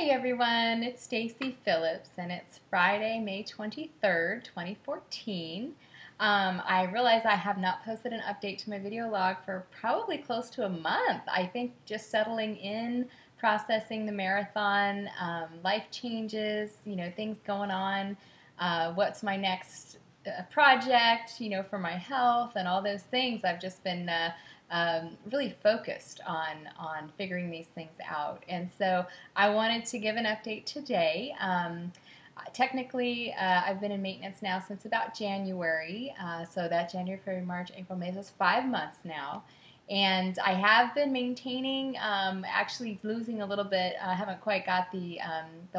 Hey everyone, it's Stacy Phillips and it's Friday, May 23rd, 2014. I realize I have not posted an update to my video log for probably close to a month. I think just settling in, processing the marathon, life changes, things going on, what's my next project, for my health and all those things. I've just been really focused on figuring these things out. And so I wanted to give an update today. Technically, I've been in maintenance now since about January. So that January, February, March, April, May, that's 5 months now. And I have been maintaining, actually losing a little bit. I haven't quite got the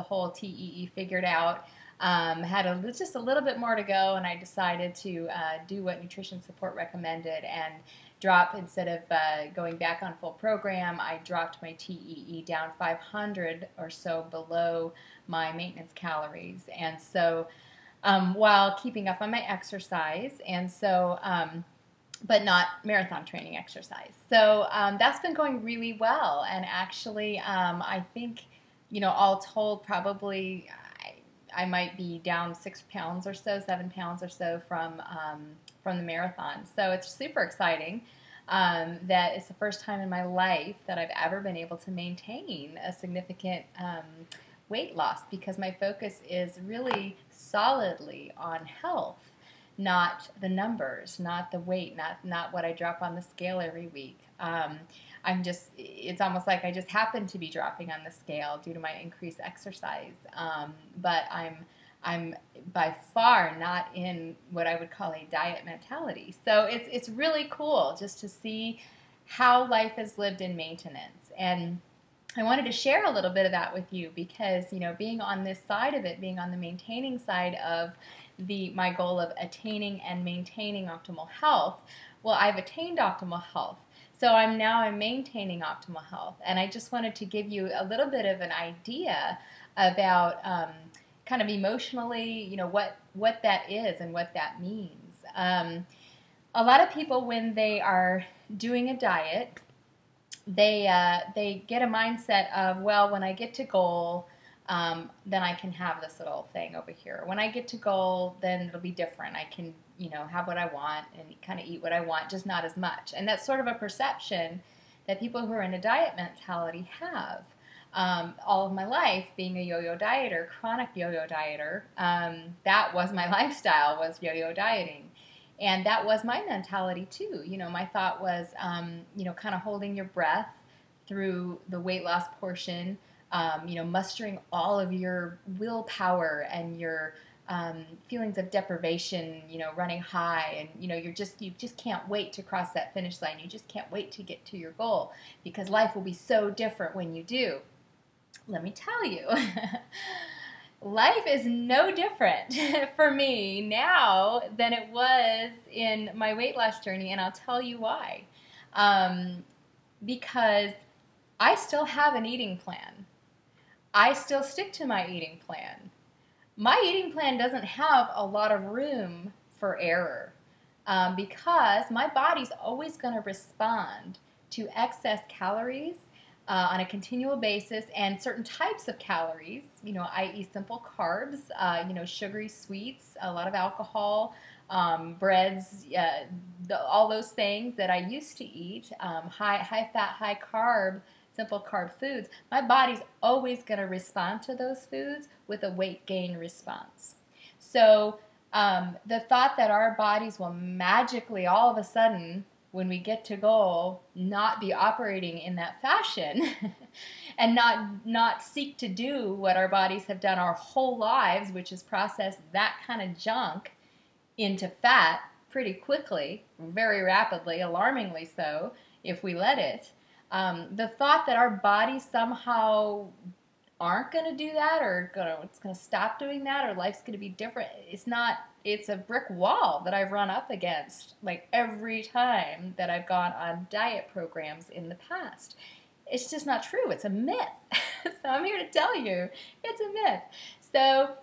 whole TEE figured out. Had just a little bit more to go, and I decided to do what nutrition support recommended and drop, instead of going back on full program, I dropped my TEE down 500 or so below my maintenance calories. And so while keeping up on my exercise, and so but not marathon training exercise. So that's been going really well, and actually I think, all told, probably I might be down 6 pounds or so, 7 pounds or so from the marathon. So it's super exciting that it's the first time in my life that I've ever been able to maintain a significant weight loss, because my focus is really solidly on health, not the numbers, not the weight, not what I drop on the scale every week. It's almost like I just happen to be dropping on the scale due to my increased exercise. But I'm by far not in what I would call a diet mentality. So it's really cool just to see how life is lived in maintenance. And I wanted to share a little bit of that with you because, being on this side of it, being on the maintaining side of my goal of attaining and maintaining optimal health, well, I've attained optimal health. So I'm maintaining optimal health, and I just wanted to give you a little bit of an idea about kind of emotionally, what that is and what that means. A lot of people, when they are doing a diet, they get a mindset of, well, when I get to goal, then I can have this little thing over here. When I get to goal, then it'll be different. I can, have what I want and kind of eat what I want, just not as much. And that's sort of a perception that people who are in a diet mentality have. All of my life, being a yo-yo dieter, chronic yo-yo dieter, that was my lifestyle, was yo-yo dieting. And that was my mentality too. My thought was, kind of holding your breath through the weight loss portion, mustering all of your willpower and your feelings of deprivation, running high, and you just can't wait to cross that finish line. You just can't wait to get to your goal because life will be so different when you do. Let me tell you, life is no different for me now than it was in my weight loss journey, and I'll tell you why. Because I still have an eating plan. I still stick to my eating plan. My eating plan doesn't have a lot of room for error because my body's always going to respond to excess calories on a continual basis, and certain types of calories, i.e. simple carbs, sugary sweets, a lot of alcohol, breads, all those things that I used to eat, high fat, high carb, simple carb foods. My body's always going to respond to those foods with a weight gain response. So the thought that our bodies will magically all of a sudden, when we get to goal, not be operating in that fashion and not seek to do what our bodies have done our whole lives, which is process that kind of junk into fat pretty quickly, very rapidly, alarmingly so, if we let it. The thought that our bodies somehow aren't going to do that, or it's going to stop doing that, or life's going to be different, it's a brick wall that I've run up against like every time that I've gone on diet programs in the past. It's just not true. It's a myth. So I'm here to tell you it's a myth. So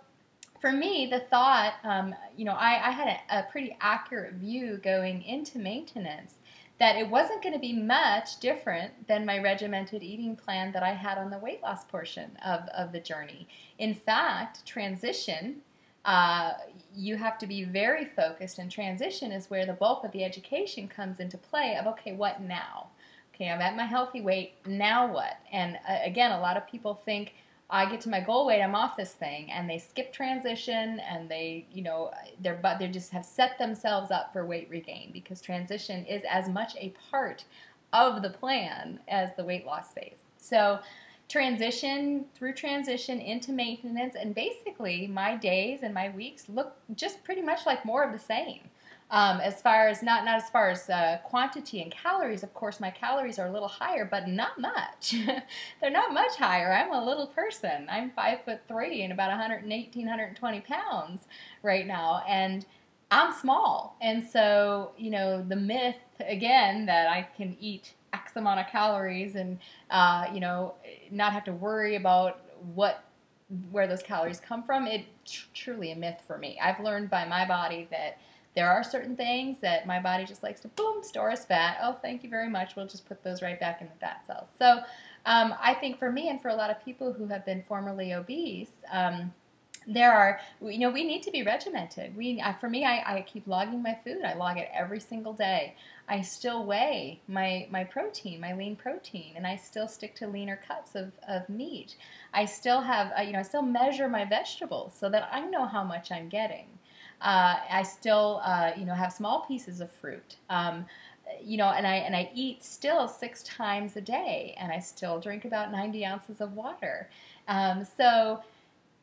for me, the thought, I had a pretty accurate view going into maintenance that it wasn't going to be much different than my regimented eating plan that I had on the weight loss portion of the journey. In fact, transition, you have to be very focused, and transition is where the bulk of the education comes into play of, okay, what now? Okay, I'm at my healthy weight, now what? And again, a lot of people think, I get to my goal weight, I'm off this thing, and they skip transition, and they, they just have set themselves up for weight regain, because transition is as much a part of the plan as the weight loss phase. So transition into maintenance, and basically my days and my weeks look just pretty much like more of the same. As far as not as far as quantity and calories, of course my calories are a little higher, but not much. They're not much higher. I'm a little person. I'm 5'3" and about 118, 120 pounds right now, and I'm small. And so, the myth again that I can eat X amount of calories and not have to worry about where those calories come from, it's truly a myth for me. I've learned by my body that there are certain things that my body just likes to, boom, store as fat. Oh, thank you very much. We'll just put those right back in the fat cells. So I think for me and for a lot of people who have been formerly obese, we need to be regimented. For me, I keep logging my food. I log it every single day. I still weigh my protein, my lean protein, and I still stick to leaner cuts of meat. I still have, I still measure my vegetables so that I know how much I'm getting. I still, have small pieces of fruit. And I eat still 6 times a day, and I still drink about 90 ounces of water. So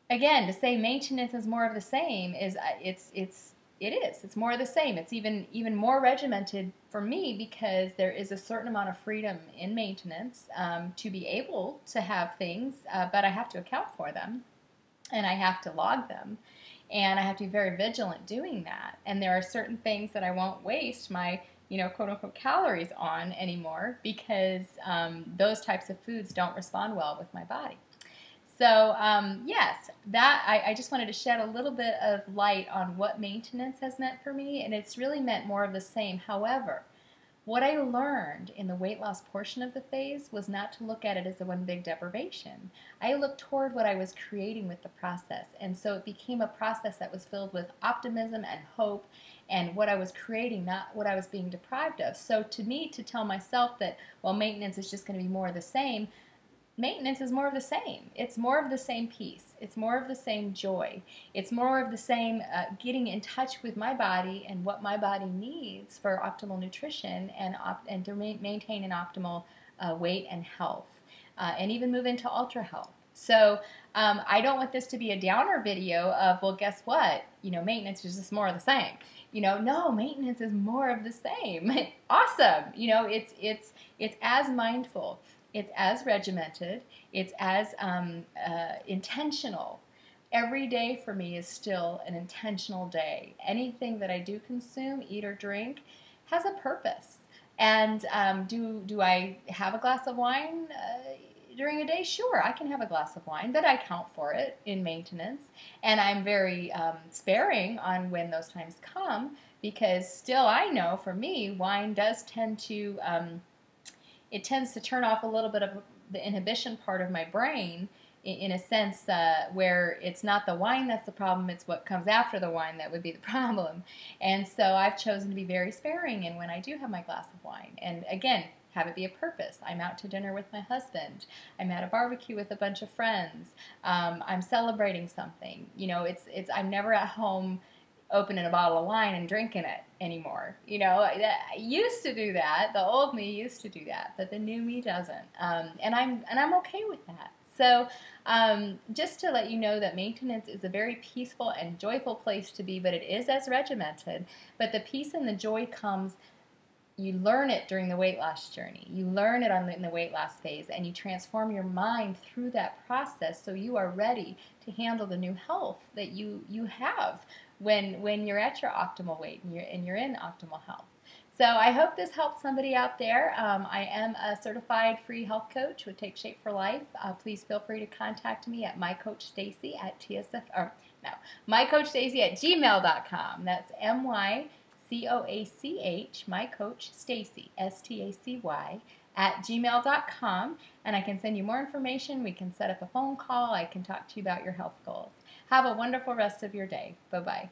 again, to say maintenance is more of the same is it's more of the same. It's even more regimented for me, because there is a certain amount of freedom in maintenance to be able to have things, but I have to account for them, and I have to log them. And I have to be very vigilant doing that. And there are certain things that I won't waste my, quote-unquote calories on anymore, because those types of foods don't respond well with my body. So, yes, I just wanted to shed a little bit of light on what maintenance has meant for me, and it's really meant more of the same. However, what I learned in the weight loss portion of the phase was not to look at it as a one big deprivation. I looked toward what I was creating with the process, and so it became a process that was filled with optimism and hope, and what I was creating, not what I was being deprived of. So to me, to tell myself that, well, maintenance is just going to be more of the same, maintenance is more of the same. It's more of the same peace. It's more of the same joy. It's more of the same getting in touch with my body and what my body needs for optimal nutrition and to maintain an optimal weight and health, and even move into ultra health. So I don't want this to be a downer video of, well, guess what? Maintenance is just more of the same. No, maintenance is more of the same. Awesome. It's as mindful. It's as regimented. It's as intentional. Every day for me is still an intentional day. Anything that I do consume, eat or drink, has a purpose. And do I have a glass of wine during a day? Sure, I can have a glass of wine, but I count for it in maintenance. And I'm very sparing on when those times come, because still I know for me, wine does tend to it tends to turn off a little bit of the inhibition part of my brain, in a sense where it's not the wine that's the problem, it's what comes after the wine that would be the problem. And so I've chosen to be very sparing in when I do have my glass of wine. And again, have it be a purpose. I'm out to dinner with my husband. I'm at a barbecue with a bunch of friends. I'm celebrating something. I'm never at home opening a bottle of wine and drinking it anymore. I used to do that. The old me used to do that, but the new me doesn't. And I'm okay with that. So just to let you know that maintenance is a very peaceful and joyful place to be, but it is as regimented. But the peace and the joy comes, you learn it during the weight loss journey. You learn it in the weight loss phase, and you transform your mind through that process so you are ready to handle the new health that you have when you're at your optimal weight and you're in optimal health. So I hope this helps somebody out there. I am a certified free health coach with Take Shape for Life. Please feel free to contact me at mycoachstacy@gmail.com. That's MyCoachStacy COACH, my coach, Stacy, STACY, @gmail.com, and I can send you more information. We can set up a phone call. I can talk to you about your health goals. Have a wonderful rest of your day. Bye-bye.